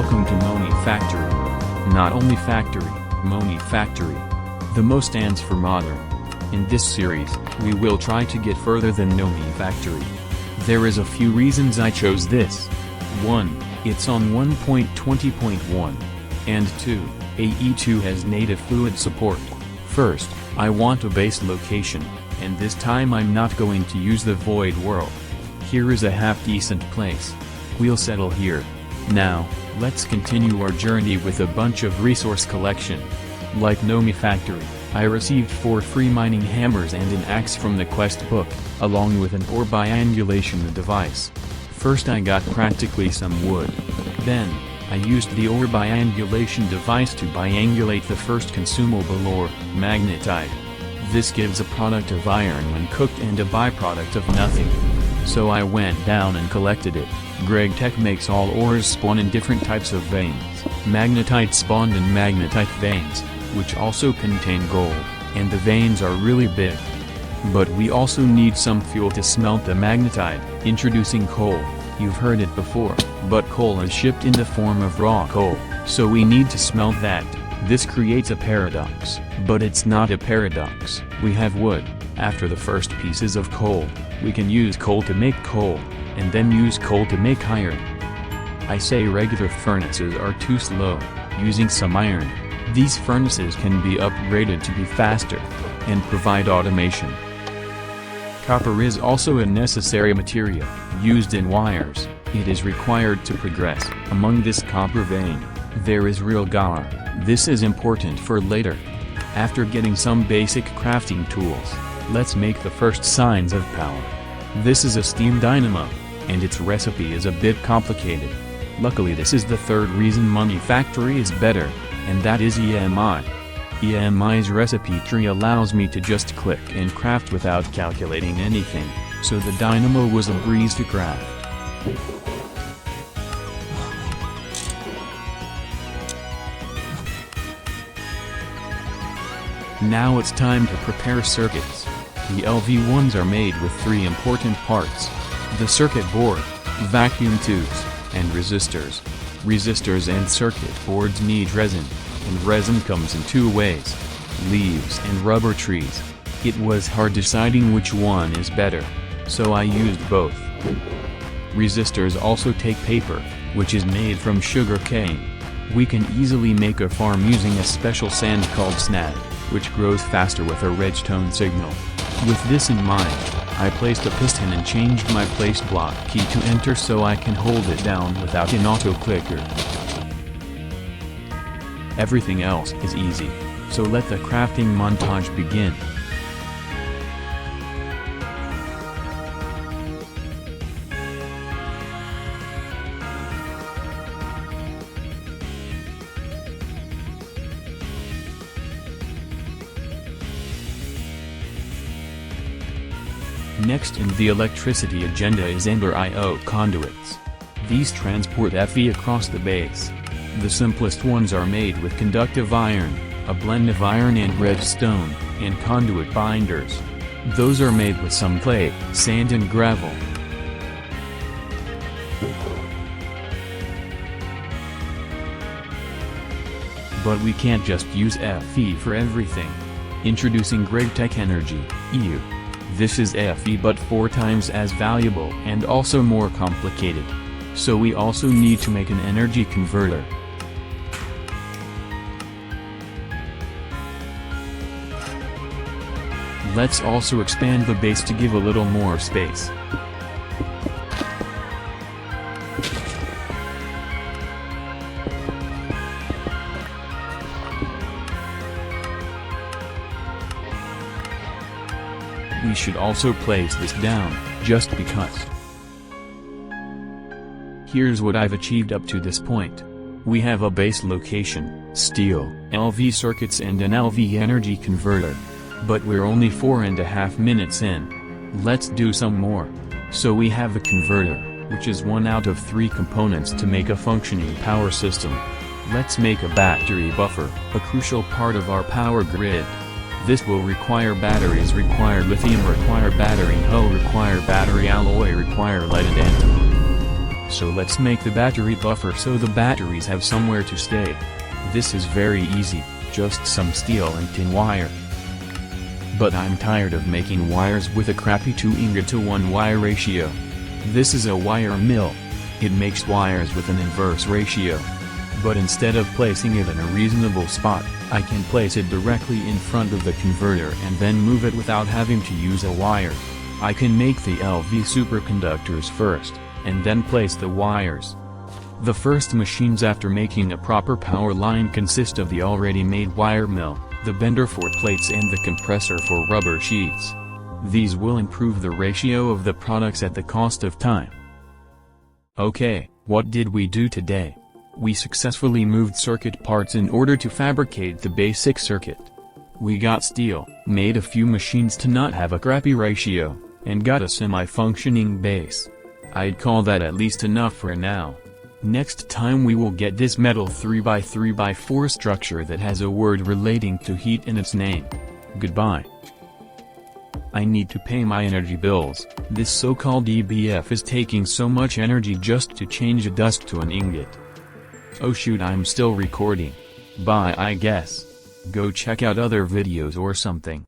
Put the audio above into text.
Welcome to Monifactory. Not only factory, Monifactory. The Mo stands for modern. In this series, we will try to get further than Monifactory. There is a few reasons I chose this. 1. It's on 1.20.1. And 2. AE2 has native fluid support. First, I want a base location, and this time I'm not going to use the void world. Here is a half-decent place. We'll settle here. Now, let's continue our journey with a bunch of resource collection. Like Monifactory, I received 4 free mining hammers and an axe from the quest book, along with an ore biangulation device. First I got practically some wood. Then, I used the ore biangulation device to biangulate the first consumable ore, magnetite. This gives a product of iron when cooked and a byproduct of nothing. So I went down and collected it. Greg Tech makes all ores spawn in different types of veins. Magnetite spawned in magnetite veins, which also contain gold, and the veins are really big. But we also need some fuel to smelt the magnetite. Introducing coal. You've heard it before, but coal is shipped in the form of raw coal, so we need to smelt that. This creates a paradox, but it's not a paradox. We have wood. After the first pieces of coal, we can use coal to make coal, and then use coal to make iron. I say regular furnaces are too slow. Using some iron, these furnaces can be upgraded to be faster, and provide automation. Copper is also a necessary material, used in wires. It is required to progress. Among this copper vein, there is real gar. This is important for later. After getting some basic crafting tools, let's make the first signs of power. This is a steam dynamo, and its recipe is a bit complicated. Luckily this is the third reason Monifactory is better, and that is EMI. EMI's recipe tree allows me to just click and craft without calculating anything, so the dynamo was a breeze to craft. Now it's time to prepare circuits. The LV1s are made with 3 important parts: the circuit board, vacuum tubes, and resistors. Resistors and circuit boards need resin, and resin comes in 2 ways: leaves and rubber trees. It was hard deciding which one is better, so I used both. Resistors also take paper, which is made from sugar cane. We can easily make a farm using a special sand called snag, which grows faster with a redstone signal. With this in mind, I placed a piston and changed my place block key to enter so I can hold it down without an auto clicker. Everything else is easy, so let the crafting montage begin. Next in the electricity agenda is Ender I/O conduits. These transport Fe across the base. The simplest ones are made with conductive iron, a blend of iron and redstone, and conduit binders. Those are made with some clay, sand and gravel. But we can't just use Fe for everything. Introducing Greg Tech Energy, EU. This is Fe but 4 times as valuable and also more complicated. So we also need to make an energy converter. Let's also expand the base to give a little more space. We should also place this down, just because. Here's what I've achieved up to this point. We have a base location, steel, LV circuits and an LV energy converter. But we're only 4.5 minutes in. Let's do some more. So we have a converter, which is 1 out of 3 components to make a functioning power system. Let's make a battery buffer, a crucial part of our power grid. This will require batteries, require lithium, require battery hull, require battery alloy, require leaded anode. So let's make the battery buffer so the batteries have somewhere to stay. This is very easy, just some steel and tin wire. But I'm tired of making wires with a crappy 2 ingot to 1 wire ratio. This is a wire mill. It makes wires with an inverse ratio. But instead of placing it in a reasonable spot, I can place it directly in front of the converter and then move it without having to use a wire. I can make the LV superconductors first, and then place the wires. The first machines after making a proper power line consist of the already made wire mill, the bender for plates and the compressor for rubber sheets. These will improve the ratio of the products at the cost of time. Okay, what did we do today? We successfully moved circuit parts in order to fabricate the basic circuit. We got steel, made a few machines to not have a crappy ratio, and got a semi-functioning base. I'd call that at least enough for now. Next time we will get this metal 3x3x4 structure that has a word relating to heat in its name. Goodbye. I need to pay my energy bills. This so-called EBF is taking so much energy just to change a dust to an ingot. Oh shoot, I'm still recording. Bye I guess. Go check out other videos or something.